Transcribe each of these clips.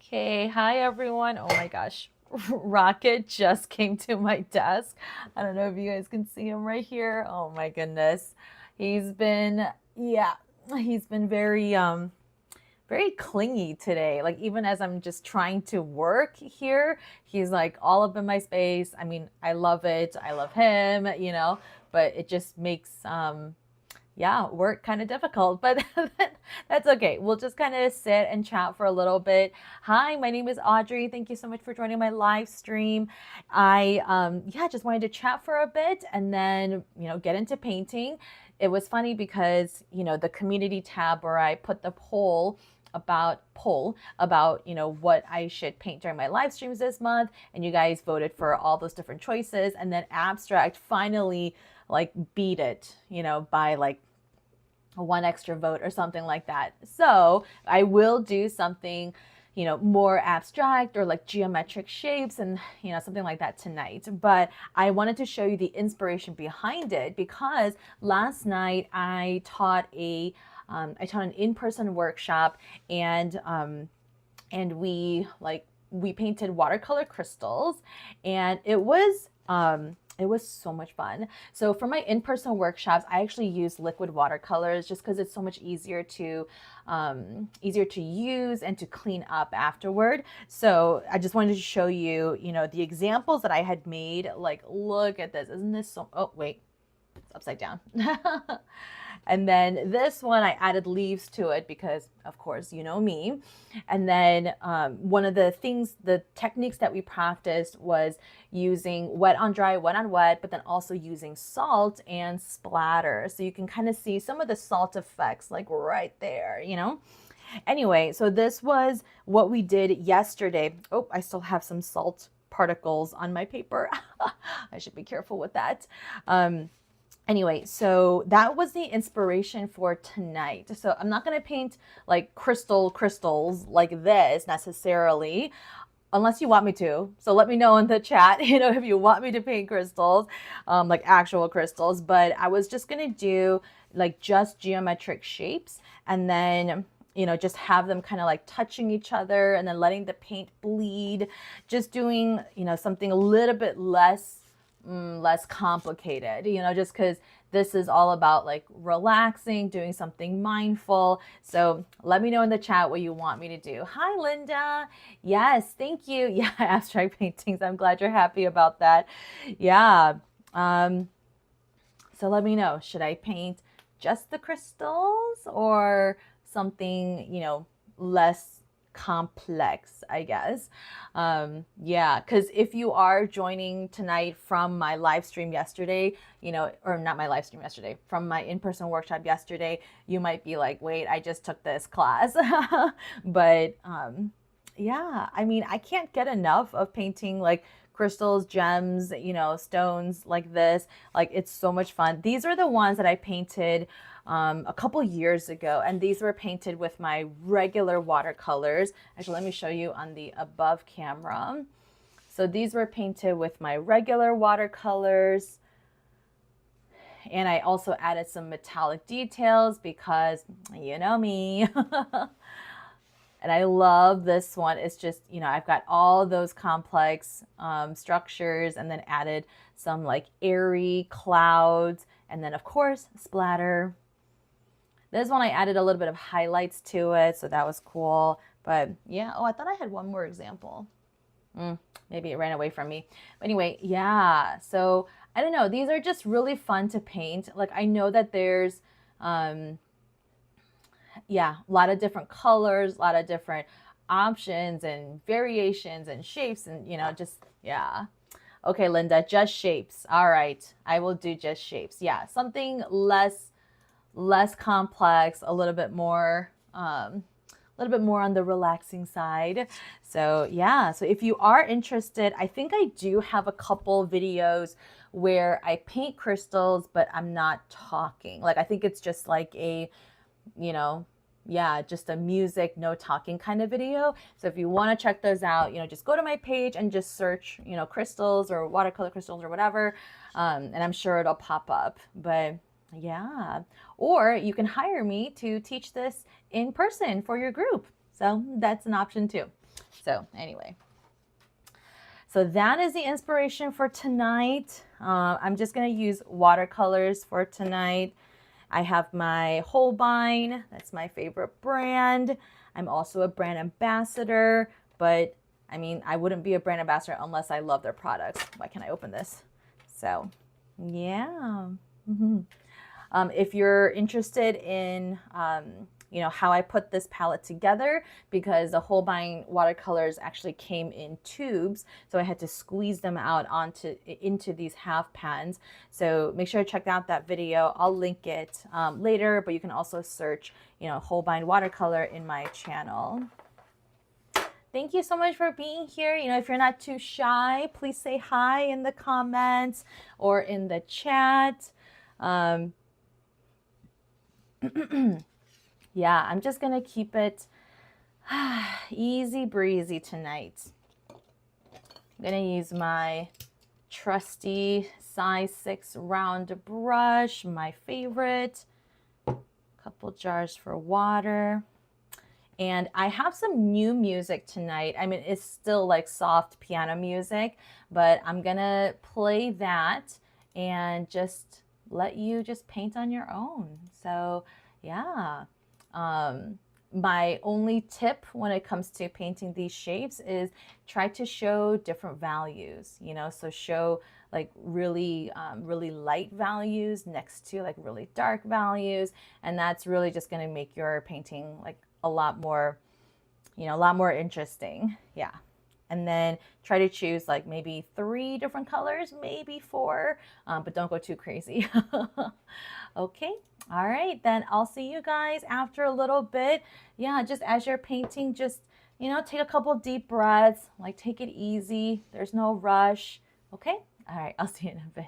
Okay, hi everyone. Oh my gosh, Rocket just came to my desk. I don't know if you guys can see him right here. Oh my goodness. He's been, yeah, he's been very clingy today. Like even as I'm just trying to work here, he's like all up in my space. I mean, I love it. I love him, but it just makes yeah, work kind of difficult, but that's okay. We'll just kind of sit and chat for a little bit. Hi, my name is Audrey. Thank you so much for joining my live stream. I just wanted to chat for a bit and then, get into painting. It was funny because, the community tab where I put the poll about what I should paint during my live streams this month, and you guys voted for all those different choices, and then abstract finally like beat it, by like one extra vote or something like that. So I will do something, more abstract or like geometric shapes and, something like that tonight. But I wanted to show you the inspiration behind it because last night I taught an in-person workshop, and we painted watercolor crystals, and it was so much fun. So for my in-person workshops, I actually use liquid watercolors just because it's so much easier to use and to clean up afterward. So I just wanted to show you, the examples that I had made. Like, look at this. Isn't this so? Oh wait, it's upside down. And then this one, I added leaves to it because, of course, you know me. And then one of the techniques that we practiced was using wet on dry, wet on wet, but then also using salt and splatter. So you can kind of see some of the salt effects like right there, Anyway, so this was what we did yesterday. Oh, I still have some salt particles on my paper. I should be careful with that. Anyway, so that was the inspiration for tonight. So I'm not going to paint like crystals like this necessarily, unless you want me to. So let me know in the chat, if you want me to paint crystals, like actual crystals. But I was just going to do like just geometric shapes, and then just have them kind of like touching each other and then letting the paint bleed, just doing, something a little bit less complicated, just because this is all about like relaxing, doing something mindful. So let me know in the chat what you want me to do. Hi, Linda. Yes, thank you. Yeah, abstract paintings. I'm glad you're happy about that. Yeah. So let me know, should I paint just the crystals or something, less complex, I guess. Yeah, because if you are joining tonight from my live stream yesterday, or not my live stream yesterday, from my in-person workshop yesterday, you might be like, wait, I just took this class. But yeah, I mean, I can't get enough of painting like crystals, gems, stones like this. Like, it's so much fun. These are the ones that I painted a couple years ago, and these were painted with my regular watercolors. Actually, let me show you on the above camera. So these were painted with my regular watercolors, and I also added some metallic details because you know me. And I love this one. It's just, I've got all those complex structures, and then added some like airy clouds, and then of course splatter. This one I added a little bit of highlights to it, so that was cool. But yeah, oh, I thought I had one more example. Maybe it ran away from me. But anyway, yeah, so I don't know. These are just really fun to paint. Like, I know that there's, yeah, a lot of different colors, a lot of different options and variations and shapes, and, just, yeah. Okay, Linda, just shapes. All right, I will do just shapes. Yeah, something less complex, a little bit more on the relaxing side. So yeah, so if you are interested, I think I do have a couple videos where I paint crystals, but I'm not talking. Like, I think it's just like a, yeah, just a music, no talking kind of video. So if you want to check those out, just go to my page and just search, crystals or watercolor crystals or whatever. And I'm sure it'll pop up. But yeah, or you can hire me to teach this in person for your group. So that's an option too. So anyway, so that is the inspiration for tonight. I'm just going to use watercolors for tonight. I have my Holbein. That's my favorite brand. I'm also a brand ambassador, but I mean, I wouldn't be a brand ambassador unless I love their products. Why can't I open this? So yeah. If you're interested in, you know, how I put this palette together, because the Holbein watercolors actually came in tubes, so I had to squeeze them out into these half pans. So make sure to check out that video. I'll link it later, but you can also search, you know, Holbein watercolor in my channel. Thank you so much for being here. You know, if you're not too shy, please say hi in the comments or in the chat. Yeah, I'm just gonna keep it easy breezy tonight. I'm gonna use my trusty size 6 round brush, my favorite. Couple jars for water. And I have some new music tonight. I mean, it's still like soft piano music, but I'm gonna play that and just let you just paint on your own. So yeah. My only tip when it comes to painting these shapes is try to show different values, you know, so show like really, really light values next to like really dark values. And that's really just going to make your painting like a lot more, you know, a lot more interesting. Yeah. And then try to choose like maybe 3 different colors, maybe 4, but don't go too crazy. Okay. All right, then I'll see you guys after a little bit. Yeah, just as you're painting, just, you know, take a couple deep breaths, like take it easy. There's no rush. Okay. All right. I'll see you in a bit.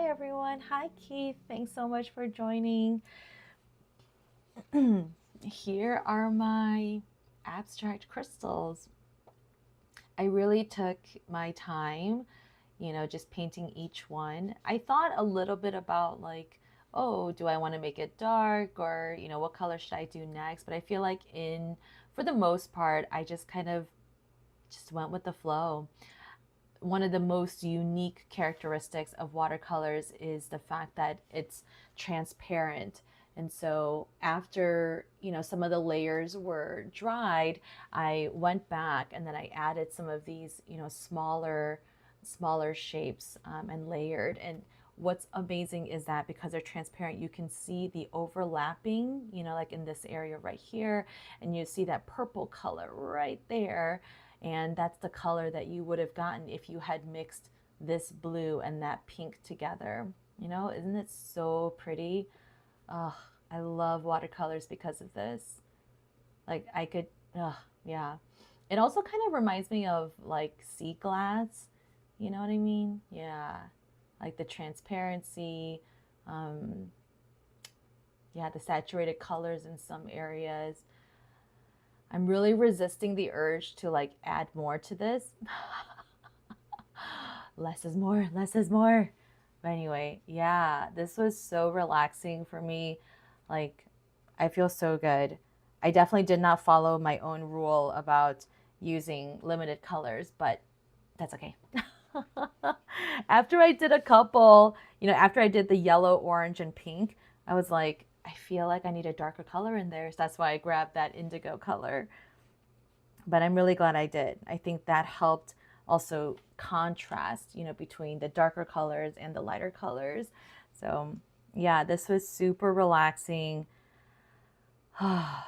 Hi everyone. Hi Keith. Thanks so much for joining. Here are my abstract crystals. I really took my time, just painting each one. I thought a little bit about like, oh, do I want to make it dark, or, what color should I do next? But I feel like for the most part, I just kind of just went with the flow. One of the most unique characteristics of watercolors is the fact that it's transparent. And so after, some of the layers were dried, I went back and then I added some of these, smaller shapes and layered. And what's amazing is that because they're transparent, you can see the overlapping, like in this area right here, and you see that purple color right there. And that's the color that you would have gotten if you had mixed this blue and that pink together. Isn't it so pretty? Oh, I love watercolors because of this. Like yeah. It also kind of reminds me of like sea glass. You know what I mean? Yeah. Like the transparency, yeah, the saturated colors in some areas. I'm really resisting the urge to like add more to this. Less is more, less is more. But anyway, yeah, this was so relaxing for me. Like, I feel so good. I definitely did not follow my own rule about using limited colors, but that's okay. After I did a couple, after I did the yellow, orange, and pink, I was like, I feel like I need a darker color in there. So that's why I grabbed that indigo color. But I'm really glad I did. I think that helped also contrast, between the darker colors and the lighter colors. So yeah, this was super relaxing. I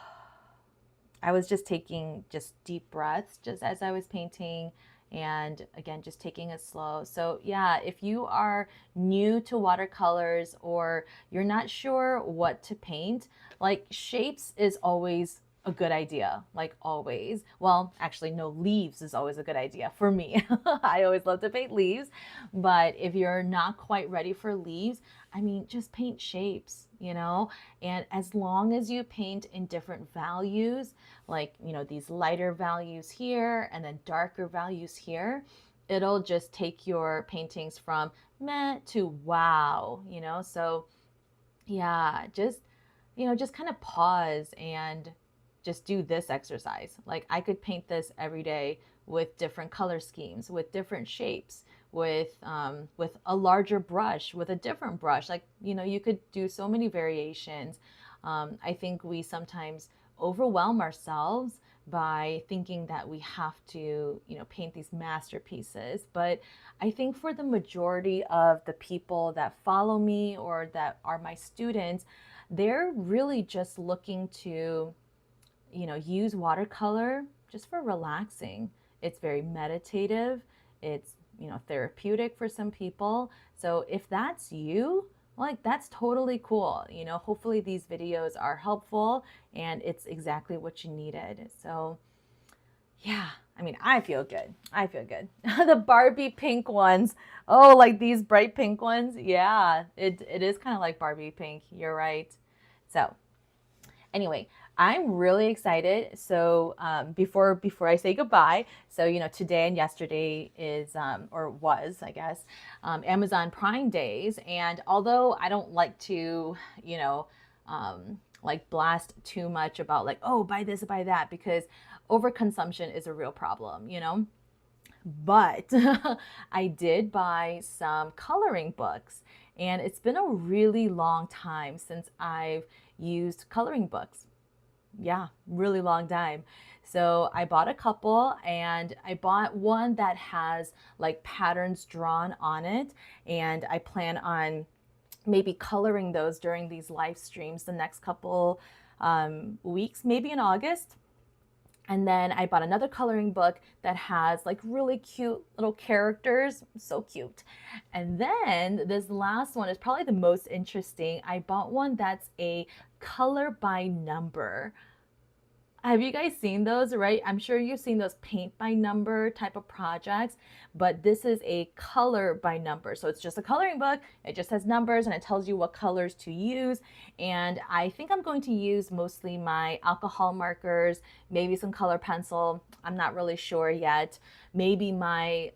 was just taking just deep breaths just as I was painting. And again, just taking it slow. So yeah, if you are new to watercolors or you're not sure what to paint, like shapes is always a good idea, like always. Well, actually, no, leaves is always a good idea for me. I always love to paint leaves, but if you're not quite ready for leaves, I mean, just paint shapes, and as long as you paint in different values, like, these lighter values here and then darker values here, it'll just take your paintings from meh to wow, so yeah, just kind of pause and just do this exercise. Like I could paint this every day with different color schemes, with different shapes, with a larger brush, with a different brush. Like, you could do so many variations. I think we sometimes overwhelm ourselves by thinking that we have to, paint these masterpieces. But I think for the majority of the people that follow me or that are my students, they're really just looking to, use watercolor just for relaxing. It's very meditative. It's, therapeutic for some people. So if that's you, like that's totally cool. Hopefully these videos are helpful and it's exactly what you needed. So yeah, I mean, I feel good. I feel good. The Barbie pink ones. Oh, like these bright pink ones. Yeah, it is kind of like Barbie pink. You're right. So anyway, I'm really excited. So before I say goodbye, so today and yesterday is or was, I guess, Amazon Prime Days, and although I don't like to like blast too much about like, oh, buy this, buy that, because overconsumption is a real problem, but I did buy some coloring books, and it's been a really long time since I've used coloring books. Yeah, really long time. So I bought a couple, and I bought one that has like patterns drawn on it, and I plan on maybe coloring those during these live streams the next couple weeks, maybe in August. And then I bought another coloring book that has like really cute little characters, so cute. And then this last one is probably the most interesting. I bought one that's a color by number. Have you guys seen those, right? I'm sure you've seen those paint by number type of projects, but this is a color by number. So it's just a coloring book. It just has numbers and it tells you what colors to use. And I think I'm going to use mostly my alcohol markers, maybe some color pencil. I'm not really sure yet. Maybe my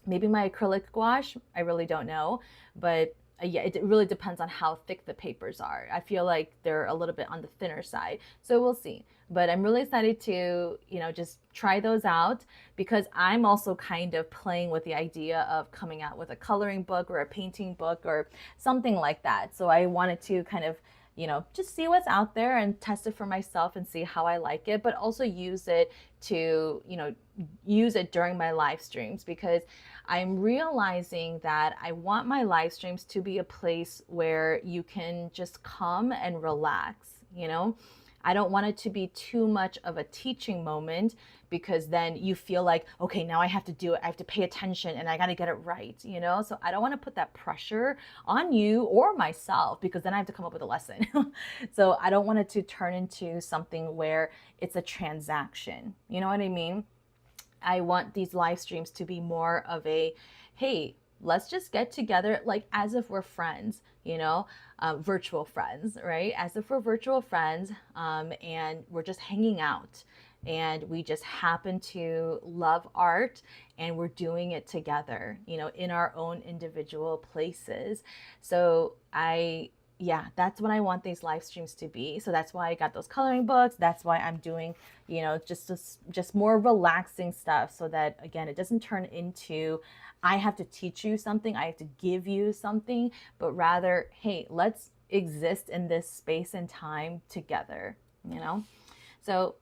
acrylic gouache. I really don't know, but yeah, it really depends on how thick the papers are. I feel like they're a little bit on the thinner side, so we'll see. But I'm really excited to, just try those out because I'm also kind of playing with the idea of coming out with a coloring book or a painting book or something like that. So I wanted to kind of, just see what's out there and test it for myself and see how I like it, but also use it to, use it during my live streams because I'm realizing that I want my live streams to be a place where you can just come and relax, I don't want it to be too much of a teaching moment because then you feel like, okay, now I have to do it. I have to pay attention and I got to get it right, So I don't want to put that pressure on you or myself because then I have to come up with a lesson. So I don't want it to turn into something where it's a transaction. You know what I mean? I want these live streams to be more of a, hey, let's just get together like as if we're friends, virtual friends, right? As if we're virtual friends and we're just hanging out and we just happen to love art and we're doing it together, in our own individual places. So yeah, that's what I want these live streams to be. So that's why I got those coloring books. That's why I'm doing, just more relaxing stuff so that, again, it doesn't turn into, I have to teach you something, I have to give you something, but rather, hey, let's exist in this space and time together, So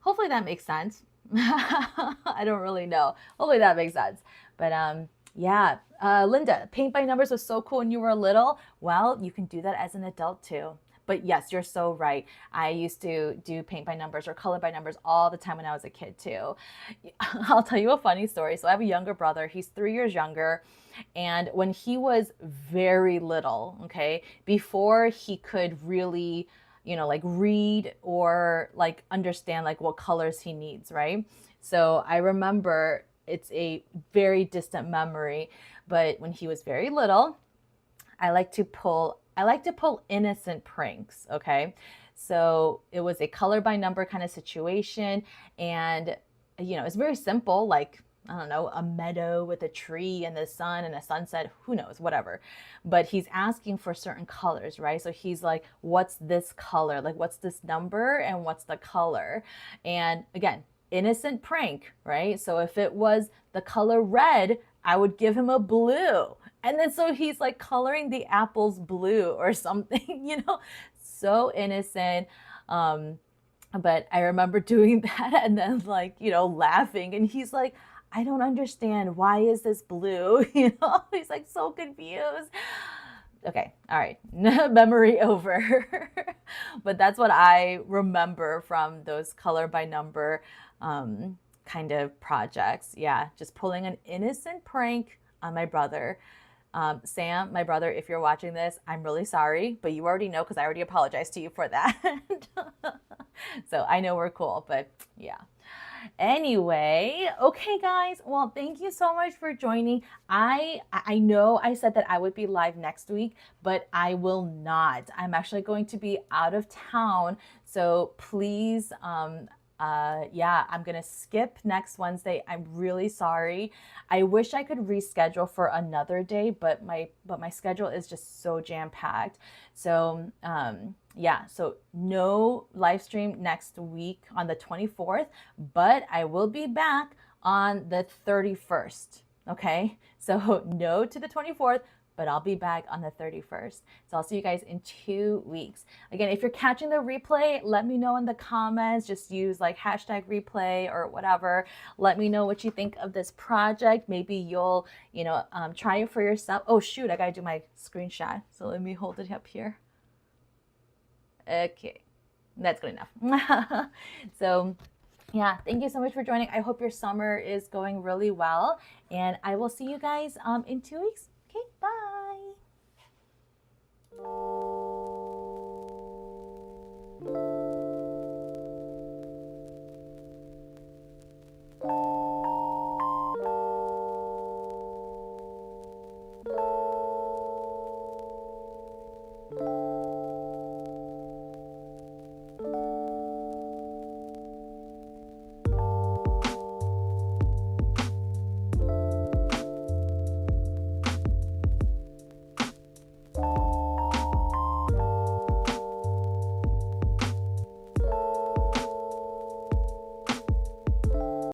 hopefully that makes sense. I don't really know. Hopefully that makes sense. But yeah, Linda, paint by numbers was so cool when you were little. Well, you can do that as an adult too. But yes, you're so right. I used to do paint by numbers or color by numbers all the time when I was a kid too. I'll tell you a funny story. So I have a younger brother. He's 3 years younger. And when he was very little, okay, before he could really, like read or like understand like what colors he needs, right? So I remember it's a very distant memory, but when he was very little, I like to pull innocent pranks, okay? So it was a color by number kind of situation and it's very simple, like I don't know, a meadow with a tree and the sun and a sunset, who knows, whatever. But he's asking for certain colors, right? So he's like, what's this color? Like, what's this number and what's the color? And again, innocent prank, right? So if it was the color red, I would give him a blue. And then so he's like coloring the apples blue or something, so innocent. But I remember doing that and then like, laughing. And he's like, I don't understand. Why is this blue? He's like so confused. Okay, all right, memory over. But that's what I remember from those color by number kind of projects. Yeah, just pulling an innocent prank on my brother. Sam, my brother, if you're watching this, I'm really sorry, but you already know because I already apologized to you for that. So I know we're cool, but yeah. Anyway, okay guys, well thank you so much for joining. I know I said that I would be live next week, but I will not. I'm actually going to be out of town, so please yeah, I'm gonna skip next Wednesday. I'm really sorry. I wish I could reschedule for another day, but my schedule is just so jam-packed. So yeah, so no live stream next week on the 24th, but I will be back on the 31st. Okay, so no to the 24th, but I'll be back on the 31st. So I'll see you guys in 2 weeks. Again, if you're catching the replay, let me know in the comments. Just use like hashtag replay or whatever. Let me know what you think of this project. Maybe you'll, try it for yourself. Oh shoot, I gotta do my screenshot. So let me hold it up here. Okay, that's good enough. So yeah, thank you so much for joining. I hope your summer is going really well, and I will see you guys in 2 weeks. Okay, bye. you.